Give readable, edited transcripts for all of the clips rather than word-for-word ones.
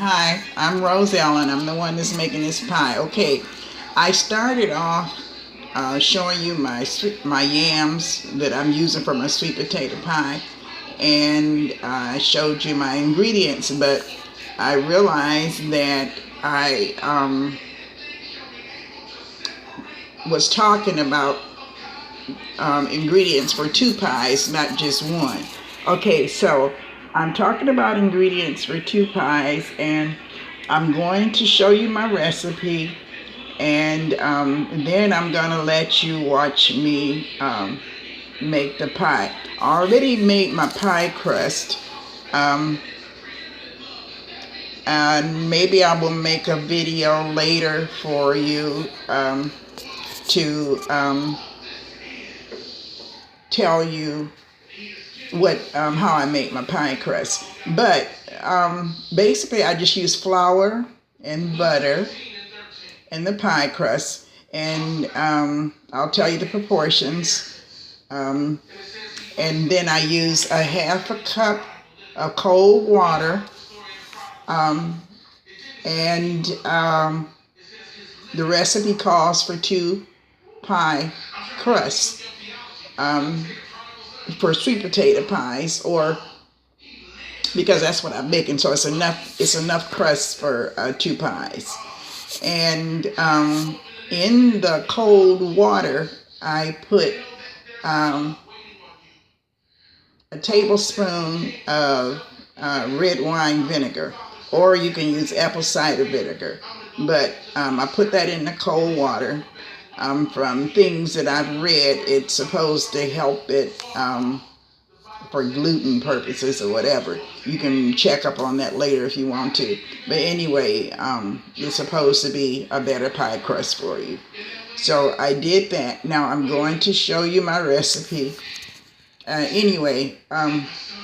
Hi, I'm Roselle, and I'm the one that's making this pie. Okay, I started off showing you my yams that I'm using for my sweet potato pie, and I showed you my ingredients. But I realized that I was talking about ingredients for two pies, not just one. Okay, so I'm talking about ingredients for two pies, and I'm going to show you my recipe, and then I'm gonna let you watch me make the pie. I already made my pie crust, um, and maybe I will make a video later for you to tell you what how I make my pie crust. But basically, I just use flour and butter in the pie crust, and I'll tell you the proportions. And then I use a half a cup of cold water, and the recipe calls for two pie crusts for sweet potato pies, or because that's what I'm making, so it's enough crust for two pies. And in the cold water, I put a tablespoon of red wine vinegar, or you can use apple cider vinegar. But I put that in the cold water. From things that I've read, it's supposed to help it for gluten purposes or whatever. You can check up on that later if you want to. But anyway, it's supposed to be a better pie crust for you. So I did that. Now I'm going to show you my recipe. Anyway,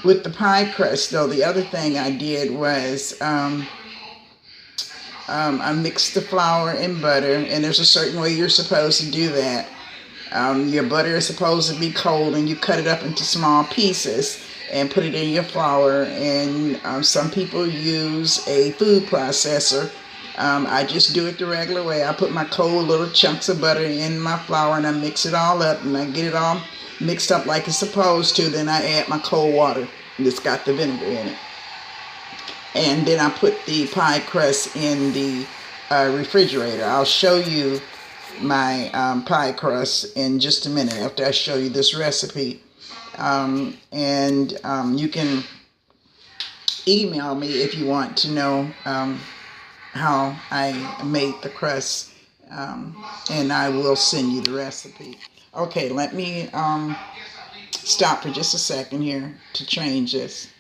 with the pie crust, though, the other thing I did was I mixed the flour and butter, and there's a certain way you're supposed to do that. Your butter is supposed to be cold, and you cut it up into small pieces and put it in your flour. And some people use a food processor. I just do it the regular way. I put my cold little chunks of butter in my flour, and I mix it all up, and I get it all mixed up like it's supposed to. Then I add my cold water that's got the vinegar in it. And then I put the pie crust in the refrigerator. I'll show you my pie crust in just a minute after I show you this recipe. And you can email me if you want to know how I made the crust, and I will send you the recipe. Okay, let me stop for just a second here to change this.